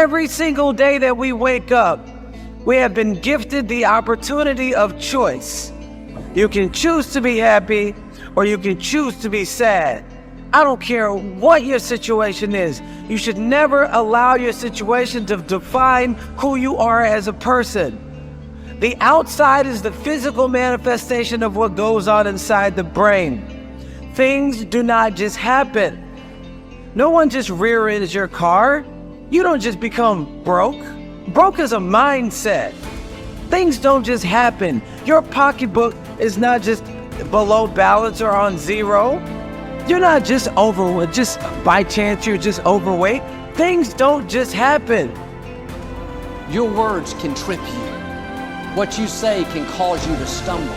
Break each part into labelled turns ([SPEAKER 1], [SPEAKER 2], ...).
[SPEAKER 1] Every single day that we wake up, we have been gifted the opportunity of choice. You can choose to be happy or you can choose to be sad. I don't care what your situation is. You should never allow your situation to define who you are as a person. The outside is the physical manifestation of what goes on inside the brain. Things do not just happen. No one just rear-ends your car. You don't just become broke. Broke is a mindset. Things don't just happen. Your pocketbook is not just below balance or on zero. You're not just overweight, just by chance you're just overweight. Things don't just happen.
[SPEAKER 2] Your words can trip you. What you say can cause you to stumble.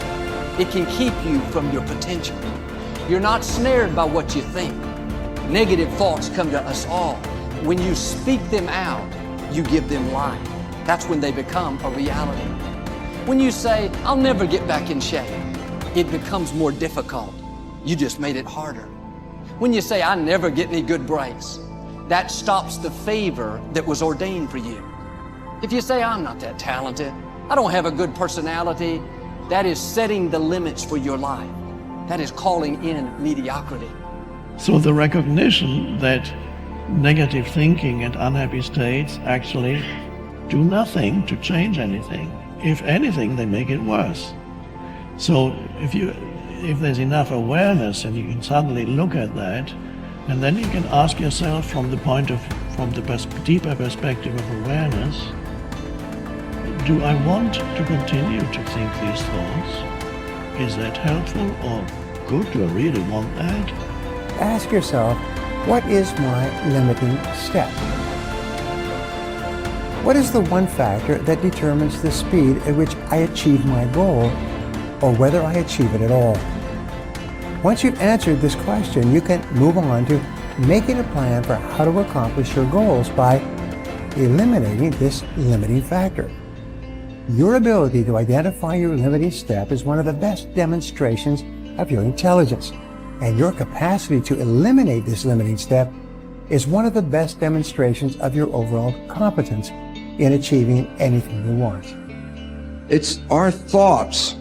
[SPEAKER 2] It can keep you from your potential. You're not snared by what you think. Negative thoughts come to us all. When you speak them out, you give them life. That's when they become a reality. When you say, I'll never get back in shape, it becomes more difficult. You just made it harder. When you say, I never get any good breaks, that stops the favor that was ordained for you. If you say, I'm not that talented, I don't have a good personality, that is setting the limits for your life. That is calling in mediocrity.
[SPEAKER 3] So the recognition that negative thinking and unhappy states actually do nothing to change anything. If anything, they make it worse. So if there's enough awareness and you can suddenly look at that, and then you can ask yourself from the deeper perspective of awareness, do I want to continue to think these thoughts? Is that helpful or good? Do I really want that?
[SPEAKER 4] Ask yourself, what is my limiting step? What is the one factor that determines the speed at which I achieve my goal, or whether I achieve it at all? Once you've answered this question, you can move on to making a plan for how to accomplish your goals by eliminating this limiting factor. Your ability to identify your limiting step is one of the best demonstrations of your intelligence, and your capacity to eliminate this limiting step is one of the best demonstrations of your overall competence in achieving anything you want.
[SPEAKER 5] It's our thoughts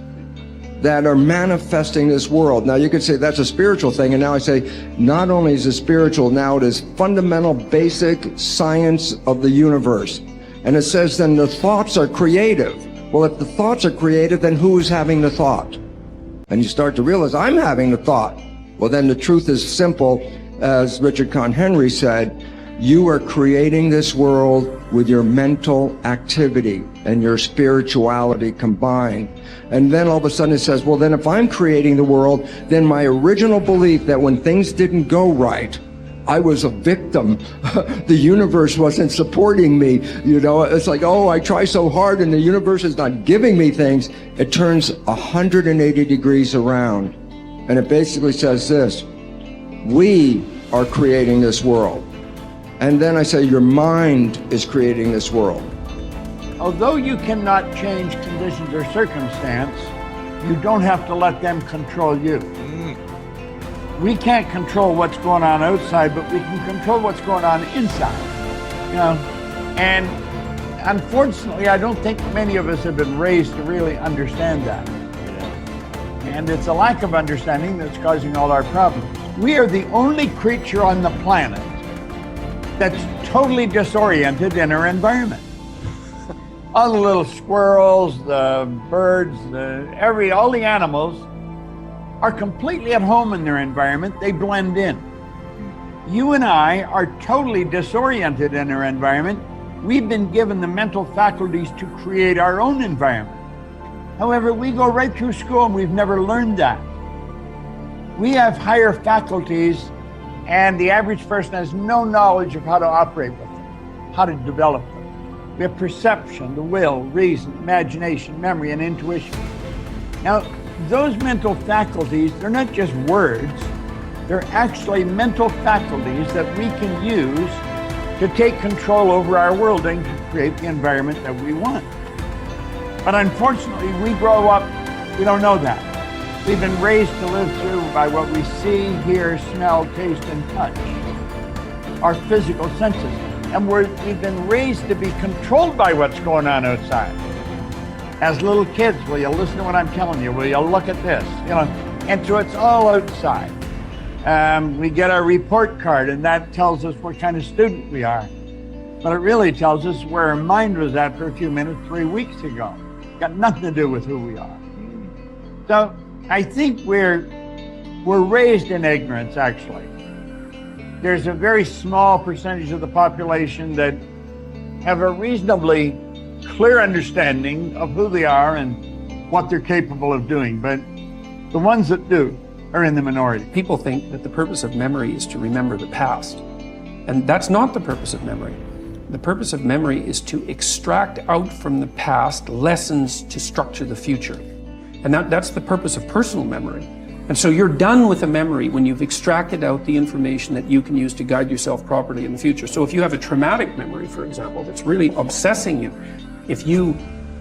[SPEAKER 5] that are manifesting this world. Now you could say that's a spiritual thing, and now I say not only is it spiritual, now it is fundamental basic science of the universe. And it says then the thoughts are creative. Well, if the thoughts are creative, then who is having the thought? And you start to realize I'm having the thought. Well, then the truth is simple. As Richard Conn Henry said, you are creating this world with your mental activity and your spirituality combined. And then all of a sudden it says, well, then if I'm creating the world, then my original belief that when things didn't go right, I was a victim. The universe wasn't supporting me. You know, it's like, oh, I try so hard and the universe is not giving me things. It turns 180 degrees around. And it basically says this: we are creating this world. And then I say your mind is creating this world.
[SPEAKER 6] Although you cannot change conditions or circumstance, you don't have to let them control you. We can't control what's going on outside, but we can control what's going on inside. You know, and unfortunately, I don't think many of us have been raised to really understand that. And it's a lack of understanding that's causing all our problems. We are the only creature on the planet that's totally disoriented in our environment. All the little squirrels, the birds, all the animals are completely at home in their environment. They blend in. You and I are totally disoriented in our environment. We've been given the mental faculties to create our own environment. However, we go right through school and we've never learned that. We have higher faculties, and the average person has no knowledge of how to operate with them, how to develop them. We have perception, the will, reason, imagination, memory, and intuition. Now, those mental faculties, they're not just words, they're actually mental faculties that we can use to take control over our world and to create the environment that we want. But unfortunately, we grow up, we don't know that. We've been raised to live through by what we see, hear, smell, taste, and touch, our physical senses. And we've been raised to be controlled by what's going on outside. As little kids, will you listen to what I'm telling you? Will you look at this? And so it's all outside. We get our report card, and that tells us what kind of student we are. But it really tells us where our mind was at for a few minutes 3 weeks ago. Got nothing to do with who we are. So I think we're raised in ignorance, actually. There's a very small percentage of the population that have a reasonably clear understanding of who they are and what they're capable of doing, but the ones that do are in the minority.
[SPEAKER 7] People think that the purpose of memory is to remember the past, and that's not the purpose of memory. The purpose of memory is to extract out from the past lessons to structure the future. And that's the purpose of personal memory. And so you're done with a memory when you've extracted out the information that you can use to guide yourself properly in the future. So if you have a traumatic memory, for example, that's really obsessing you, if you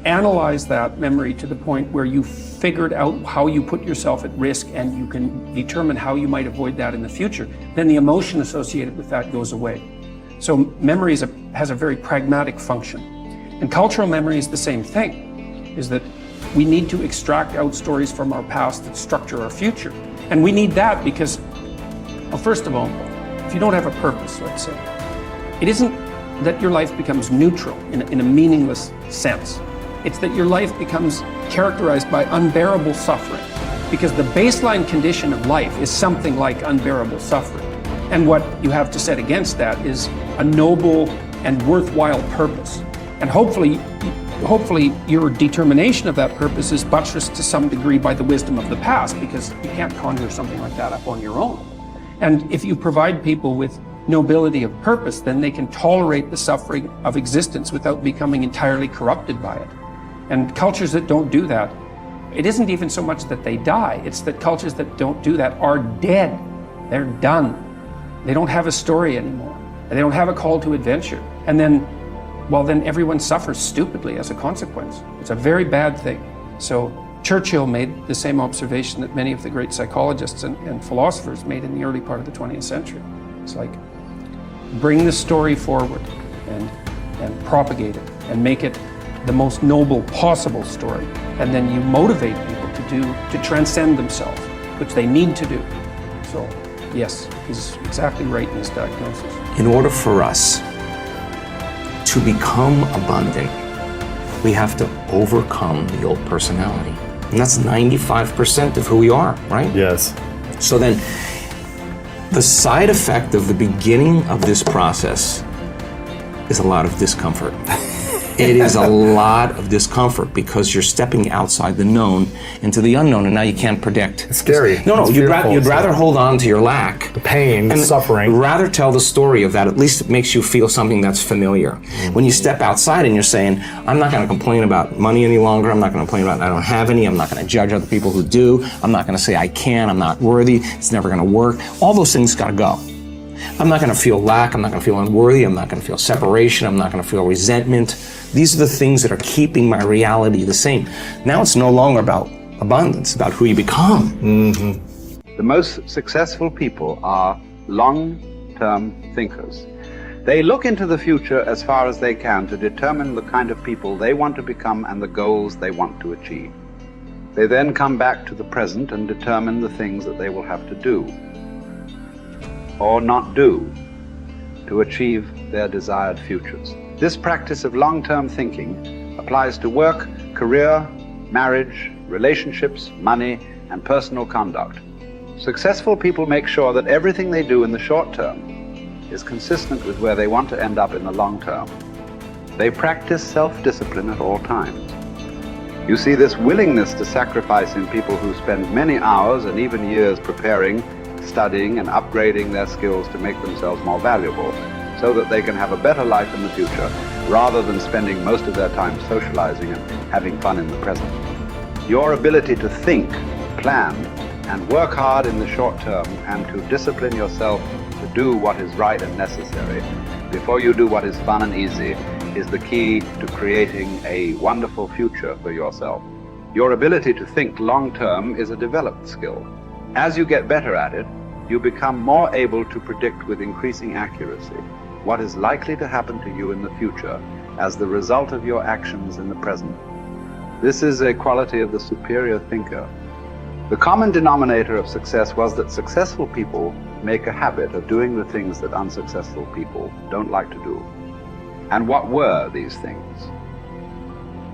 [SPEAKER 7] analyze that memory to the point where you figured out how you put yourself at risk and you can determine how you might avoid that in the future, then the emotion associated with that goes away. So memory has a very pragmatic function. And cultural memory is the same thing, is that we need to extract out stories from our past that structure our future. And we need that because, well, first of all, if you don't have a purpose, let's say, it isn't that your life becomes neutral in a meaningless sense. It's that your life becomes characterized by unbearable suffering, because the baseline condition of life is something like unbearable suffering. And what you have to set against that is a noble and worthwhile purpose. And hopefully your determination of that purpose is buttressed to some degree by the wisdom of the past, because you can't conjure something like that up on your own. And if you provide people with nobility of purpose, then they can tolerate the suffering of existence without becoming entirely corrupted by it. And cultures that don't do that, it isn't even so much that they die, it's that cultures that don't do that are dead. They're done. They don't have a story anymore. They don't have a call to adventure. And then everyone suffers stupidly as a consequence. It's a very bad thing. So Churchill made the same observation that many of the great psychologists and philosophers made in the early part of the 20th century. It's like, bring the story forward and propagate it and make it the most noble possible story. And then you motivate people to transcend themselves, which they need to do. So yes, he's exactly right in his diagnosis.
[SPEAKER 8] In order for us to become abundant, we have to overcome the old personality. And that's 95% of who we are, right?
[SPEAKER 9] Yes.
[SPEAKER 8] So then, the side effect of the beginning of this process is a lot of discomfort. It is a lot of discomfort because you're stepping outside the known into the unknown, and now you can't predict.
[SPEAKER 9] It's scary.
[SPEAKER 8] No,
[SPEAKER 9] it's
[SPEAKER 8] you'd rather hold on to your lack.
[SPEAKER 9] The pain, the
[SPEAKER 8] and
[SPEAKER 9] suffering.
[SPEAKER 8] Rather tell the story of that. At least it makes you feel something that's familiar. Mm-hmm. When you step outside and you're saying, I'm not going to complain about money any longer. I'm not going to complain about I don't have any. I'm not going to judge other people who do. I'm not going to say I can. I'm not worthy. It's never going to work. All those things got to go. I'm not going to feel lack. I'm not going to feel unworthy. I'm not going to feel separation. I'm not going to feel resentment. These are the things that are keeping my reality the same. Now it's no longer about abundance, about who you become.
[SPEAKER 9] Mm-hmm.
[SPEAKER 10] The most successful people are long-term thinkers. They look into the future as far as they can to determine the kind of people they want to become and the goals they want to achieve. They then come back to the present and determine the things that they will have to do or not do to achieve their desired futures. This practice of long-term thinking applies to work, career, marriage, relationships, money, and personal conduct. Successful people make sure that everything they do in the short term is consistent with where they want to end up in the long term. They practice self-discipline at all times. You see this willingness to sacrifice in people who spend many hours and even years preparing, studying, and upgrading their skills to make themselves more valuable, so that they can have a better life in the future, rather than spending most of their time socializing and having fun in the present. Your ability to think, plan, and work hard in the short term, and to discipline yourself to do what is right and necessary before you do what is fun and easy, is the key to creating a wonderful future for yourself. Your ability to think long term is a developed skill. As you get better at it, you become more able to predict with increasing accuracy. what is likely to happen to you in the future as the result of your actions in the present. This is a quality of the superior thinker. The common denominator of success was that successful people make a habit of doing the things that unsuccessful people don't like to do. And what were these things?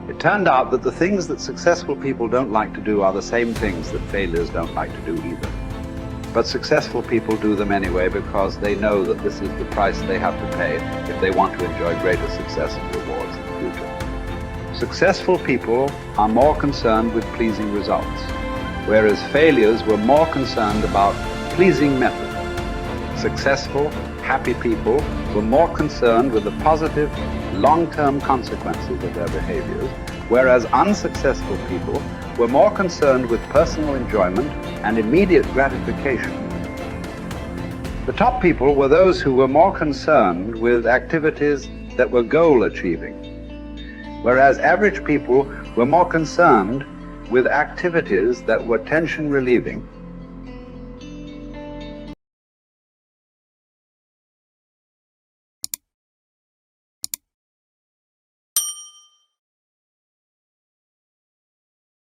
[SPEAKER 10] It turned out that the things that successful people don't like to do are the same things that failures don't like to do either. But successful people do them anyway because they know that this is the price they have to pay if they want to enjoy greater success and rewards in the future. Successful people are more concerned with pleasing results, whereas failures were more concerned about pleasing method. Successful, happy people were more concerned with the positive, long-term consequences of their behaviors, whereas unsuccessful people were more concerned with personal enjoyment and immediate gratification. The top people were those who were more concerned with activities that were goal-achieving, whereas average people were more concerned with activities that were tension-relieving.